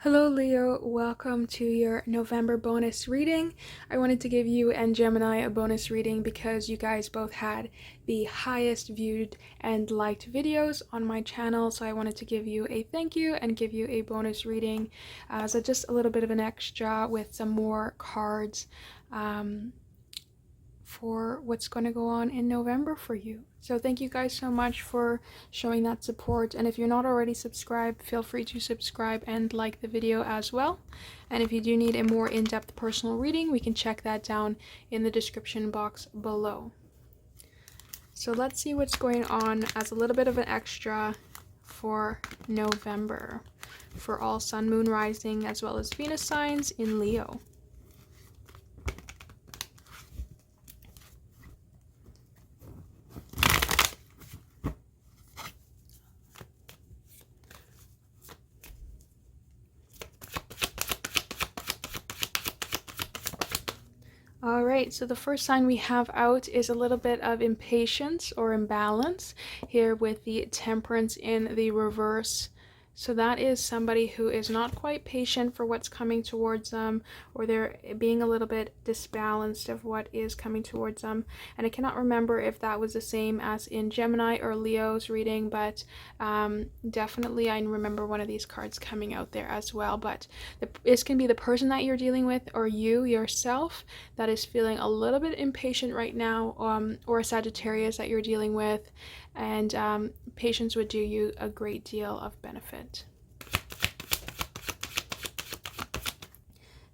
Hello Leo, welcome to your November bonus reading. I wanted to give you and Gemini a bonus reading because you guys both had the highest viewed and liked videos on my channel, so I wanted to give you a thank you and give you a bonus reading as just a little bit of an extra with some more cards for what's going to go on in November for you. So thank you guys so much for showing that support, and if you're not already subscribed, feel free to subscribe and like the video as well. And if you do need a more in-depth personal reading, we can check that down in the description box below. So let's see what's going on as a little bit of an extra for November for all Sun, Moon, Rising, as well as Venus signs in Leo. Alright, so the first sign we have out is a little bit of impatience or imbalance here with the Temperance in the reverse. So that is somebody who is not quite patient for what's coming towards them, or they're being a little bit disbalanced of what is coming towards them. And I cannot remember if that was the same as in Gemini or Leo's reading, but definitely I remember one of these cards coming out there as well. But this can be the person that you're dealing with, or you yourself that is feeling a little bit impatient right now, or a Sagittarius that you're dealing with, and patience would do you a great deal of benefit.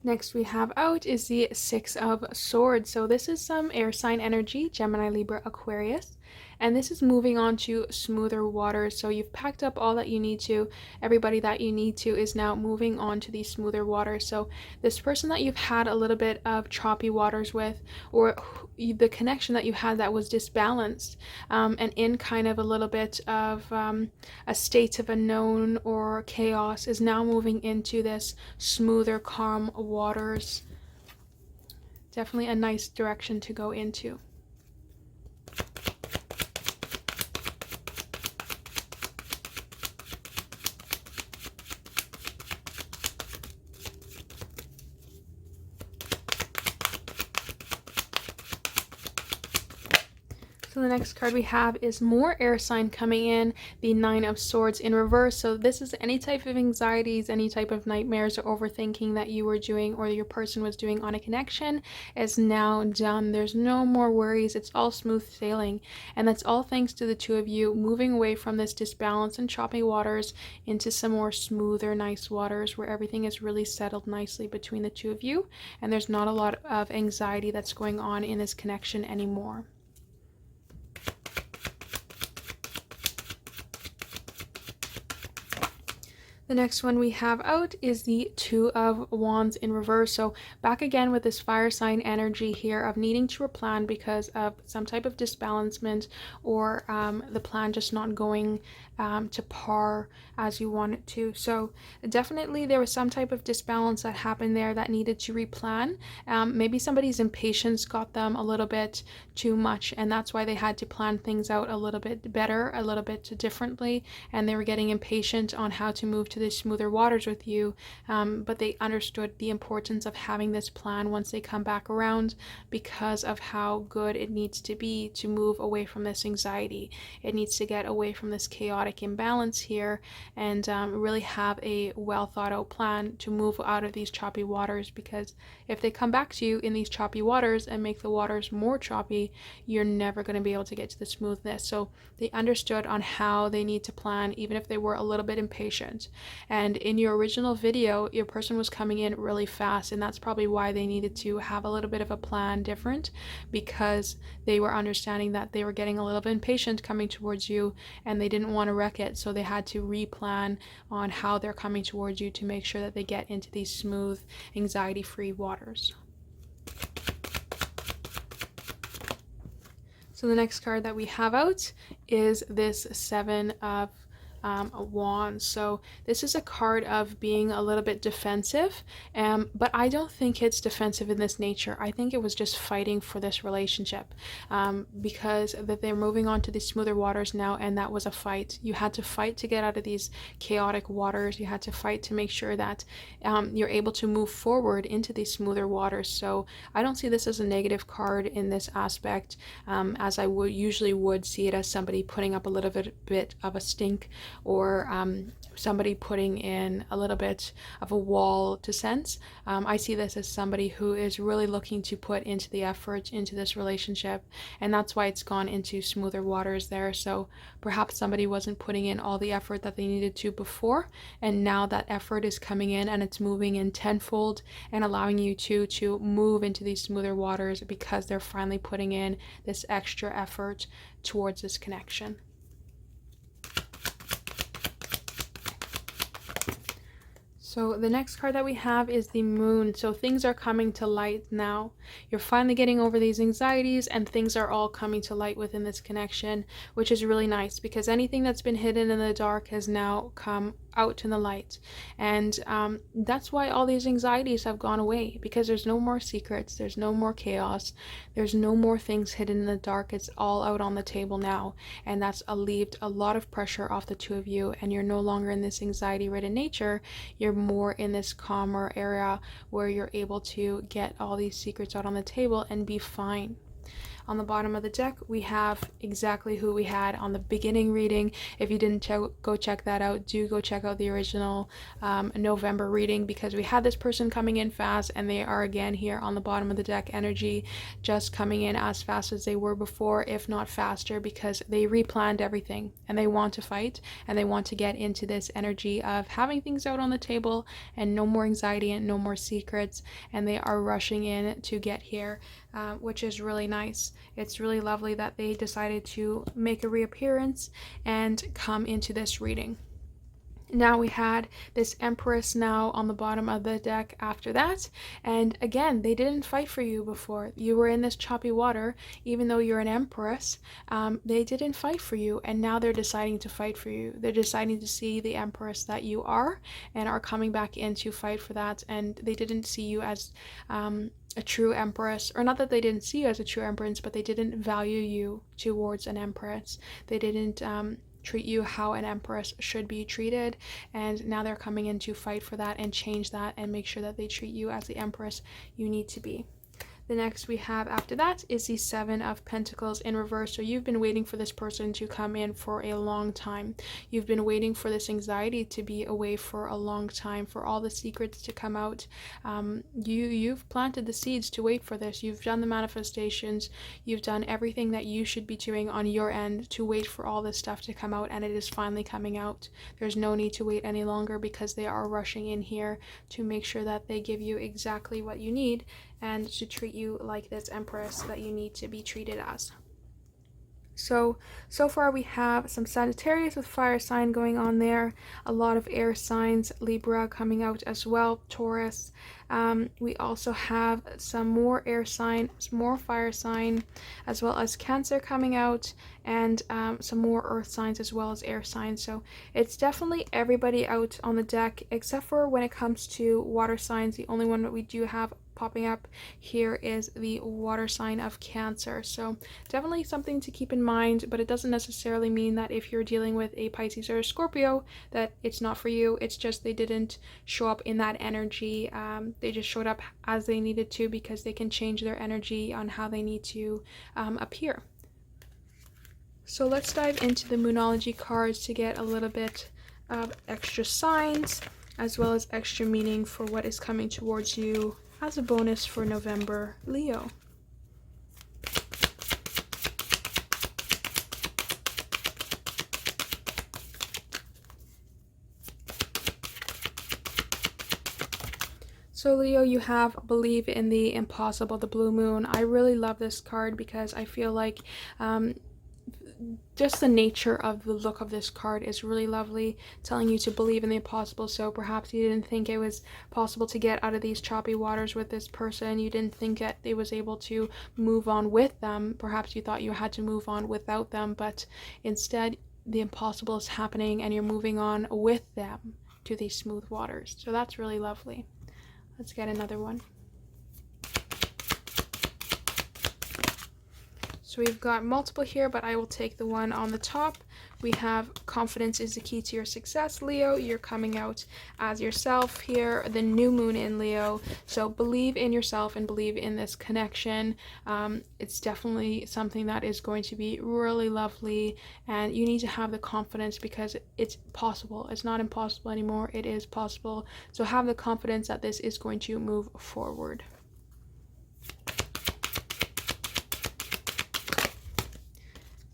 Next we have out is the Six of Swords. So this is some air sign energy, Gemini, Libra, Aquarius. And this is moving on to smoother waters. So you've packed up all that you need to. Everybody that you need to is now moving on to these smoother waters. So this person that you've had a little bit of choppy waters with, or the connection that you had that was disbalanced, and in kind of a little bit of a state of unknown or chaos, is now moving into this smoother, calm waters. Definitely a nice direction to go into. So the next card we have is more air sign coming in, the Nine of Swords in reverse. So this is any type of anxieties, any type of nightmares or overthinking that you were doing or your person was doing on a connection is now done. There's no more worries. It's all smooth sailing. And that's all thanks to the two of you moving away from this disbalance and choppy waters into some more smoother, nice waters where everything is really settled nicely between the two of you. And there's not a lot of anxiety that's going on in this connection anymore. The next one we have out is the Two of Wands in reverse. So back again with this fire sign energy here of needing to replan because of some type of disbalancement, or the plan just not going to par as you want it to. So definitely there was some type of disbalance that happened there that needed to replan. Maybe somebody's impatience got them a little bit too much, and that's why they had to plan things out a little bit better, a little bit differently, and they were getting impatient on how to move to the smoother waters with you, but they understood the importance of having this plan once they come back around because of how good it needs to be to move away from this anxiety. It needs to get away from this chaotic imbalance here and really have a well thought out plan to move out of these choppy waters, because if they come back to you in these choppy waters and make the waters more choppy, you're never going to be able to get to the smoothness. So they understood on how they need to plan, even if they were a little bit impatient. And in your original video, your person was coming in really fast, and that's probably why they needed to have a little bit of a plan different, because they were understanding that they were getting a little bit impatient coming towards you and they didn't want to wreck it, so they had to replan on how they're coming towards you to make sure that they get into these smooth, anxiety-free waters. So the next card that we have out is this Seven of Wands. So this is a card of being a little bit defensive, but I don't think it's defensive in this nature. I think it was just fighting for this relationship, because that they're moving on to the smoother waters now, and that was a fight. You had to fight to get out of these chaotic waters. You had to fight to make sure that you're able to move forward into these smoother waters. So I don't see this as a negative card in this aspect, as I would usually see it as somebody putting up a little bit of a stink, or somebody putting in a little bit of a wall to sense. I see this as somebody who is really looking to put into the effort into this relationship, and that's why it's gone into smoother waters there. So perhaps somebody wasn't putting in all the effort that they needed to before, and now that effort is coming in and it's moving in tenfold and allowing you to move into these smoother waters because they're finally putting in this extra effort towards this connection. So the next card that we have is the Moon. So things are coming to light now. You're finally getting over these anxieties, and things are all coming to light within this connection, which is really nice, because anything that's been hidden in the dark has now come out in the light. And that's why all these anxieties have gone away, because there's no more secrets, there's no more chaos, there's no more things hidden in the dark. It's all out on the table now, and that's alleviated a lot of pressure off the two of you, and you're no longer in this anxiety ridden nature. You're more in this calmer area where you're able to get all these secrets out on the table and be fine. On the bottom of the deck, we have exactly who we had on the beginning reading. If you didn't go check that out, do go check out the original November reading, because we had this person coming in fast, and they are again here on the bottom of the deck energy, just coming in as fast as they were before, if not faster, because they replanned everything and they want to fight, and they want to get into this energy of having things out on the table and no more anxiety and no more secrets, and they are rushing in to get here, which is really nice. It's really lovely that they decided to make a reappearance and come into this reading. Now we had this Empress now on the bottom of the deck after that, and again, they didn't fight for you before. You were in this choppy water. Even though you're an Empress, they didn't fight for you, and now they're deciding to fight for you. They're deciding to see the Empress that you are, and are coming back in to fight for that. And they didn't see you as a true Empress, or not that they didn't see you as a true Empress, but they didn't value you towards an Empress. They didn't treat you how an Empress should be treated, and now they're coming in to fight for that and change that and make sure that they treat you as the Empress you need to be. The next we have after that is the Seven of Pentacles in reverse. So you've been waiting for this person to come in for a long time. You've been waiting for this anxiety to be away for a long time, for all the secrets to come out. You've planted the seeds to wait for this. You've done the manifestations. You've done everything that you should be doing on your end to wait for all this stuff to come out, and it is finally coming out. There's no need to wait any longer, because they are rushing in here to make sure that they give you exactly what you need and to treat you like this Empress that you need to be treated as. So far we have some Sagittarius with fire sign going on there, a lot of air signs, Libra coming out as well, Taurus. We also have some more air sign, some more fire sign, as well as Cancer coming out, and some more earth signs as well as air signs. So it's definitely everybody out on the deck, except for when it comes to water signs. The only one that we do have popping up here is the water sign of Cancer. So definitely something to keep in mind, but it doesn't necessarily mean that if you're dealing with a Pisces or a Scorpio that it's not for you. It's just they didn't show up in that energy. They just showed up as they needed to, because they can change their energy on how they need to appear. So let's dive into the Moonology cards to get a little bit of extra signs as well as extra meaning for what is coming towards you as a bonus for November, Leo. So Leo, you have Believe in the Impossible, the Blue Moon. I really love this card because I feel like just the nature of the look of this card is really lovely, telling you to believe in the impossible. So perhaps you didn't think it was possible to get out of these choppy waters with this person. You didn't think that they was able to move on with them. Perhaps you thought you had to move on without them, but instead the impossible is happening and you're moving on with them to these smooth waters. So that's really lovely. Let's get another one. So we've got multiple here, but I will take the one on the top. We have confidence is the key to your success, Leo. You're coming out as yourself here, the new moon in Leo. So believe in yourself and believe in this connection. It's definitely something that is going to be really lovely, and you need to have the confidence because it's possible. It's not impossible anymore. It is possible. So have the confidence that this is going to move forward.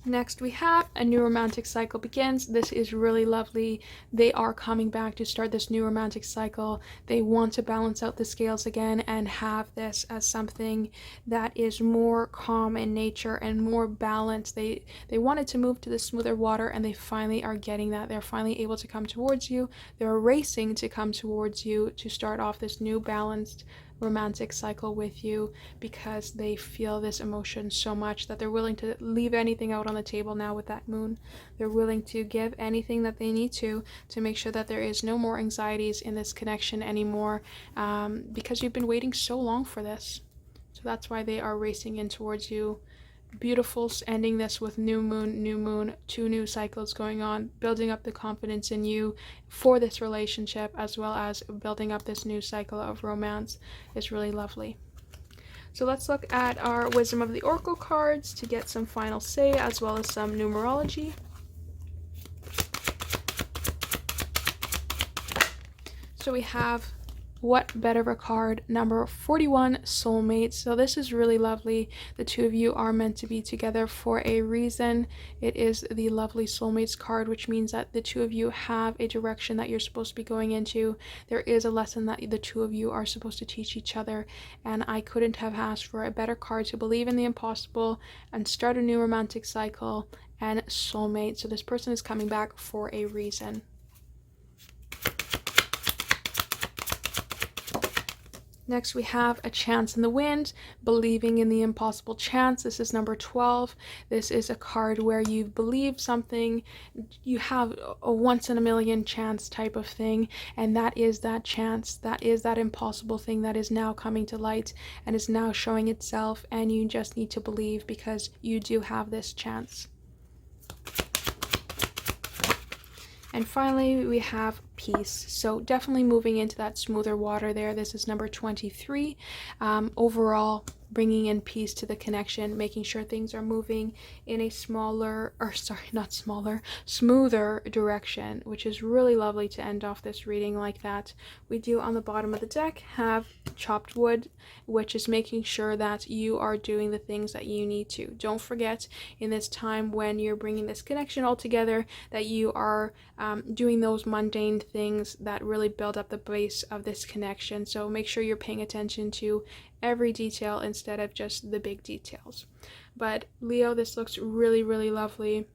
Next we have a new romantic cycle begins. This is really lovely. They are coming back to start this new romantic cycle. They want to balance out the scales again and have this as something that is more calm in nature and more balanced. They wanted to move to the smoother water, and they finally are getting that. They're finally able to come towards you. They're racing to come towards you to start off this new balanced romantic cycle with you, because they feel this emotion so much that they're willing to leave anything out on the table now with that moon. They're willing to give anything that they need to make sure that there is no more anxieties in this connection anymore, because you've been waiting so long for this. So that's why they are racing in towards you. Beautiful, ending this with new moon, 2 new cycles going on, building up the confidence in you for this relationship, as well as building up this new cycle of romance is really lovely. So let's look at our Wisdom of the Oracle cards to get some final say, as well as some numerology. So we have, what better of a card, number 41, soulmates. So this is really lovely. The two of you are meant to be together for a reason. It is the lovely soulmates card, which means that the two of you have a direction that you're supposed to be going into. There is a lesson that the two of you are supposed to teach each other, and I couldn't have asked for a better card to believe in the impossible and start a new romantic cycle and soulmate. So this person is coming back for a reason. Next we have a chance in the wind, believing in the impossible chance. This is number 12. This is a card where you believe something, you have a once in a million chance type of thing, and that is that chance, that is that impossible thing that is now coming to light and is now showing itself, and you just need to believe because you do have this chance. And finally, we have peace. So definitely moving into that smoother water there. This is number 23. Overall, bringing in peace to the connection, making sure things are moving in a smoother direction, which is really lovely to end off this reading like that. We do on the bottom of the deck have chopped wood, which is making sure that you are doing the things that you need to. Don't forget in this time when you're bringing this connection all together that you are doing those mundane things that really build up the base of this connection. So make sure you're paying attention to every detail instead of just the big details. But Leo, this looks really, really lovely.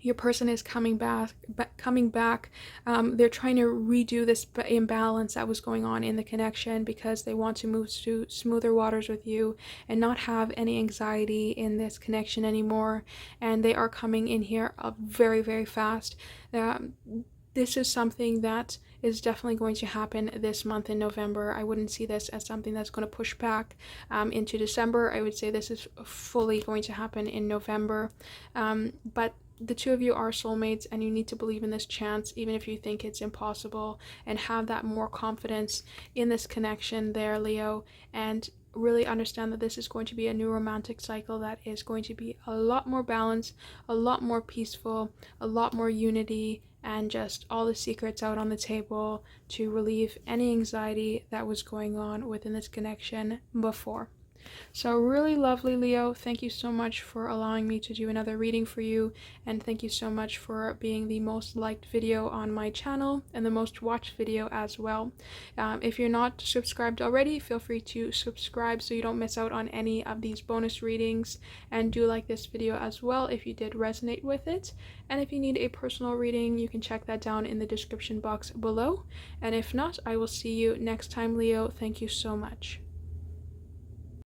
Your person is coming back. They're trying to redo this imbalance that was going on in the connection because they want to move to smoother waters with you and not have any anxiety in this connection anymore. And they are coming in here very, very fast. This is something that is definitely going to happen this month in November. I wouldn't see this as something that's going to push back into December. I would say this is fully going to happen in November. But the two of you are soulmates, and you need to believe in this chance, even if you think it's impossible, and have that more confidence in this connection there, Leo, and really understand that this is going to be a new romantic cycle that is going to be a lot more balanced, a lot more peaceful, a lot more unity, and just all the secrets out on the table to relieve any anxiety that was going on within this connection before. So really lovely, Leo. Thank you so much for allowing me to do another reading for you, and thank you so much for being the most liked video on my channel and the most watched video as well. If you're not subscribed already, feel free to subscribe so you don't miss out on any of these bonus readings, and do like this video as well if you did resonate with it. And if you need a personal reading, you can check that down in the description box below. And if not, I will see you next time, Leo. Thank you so much.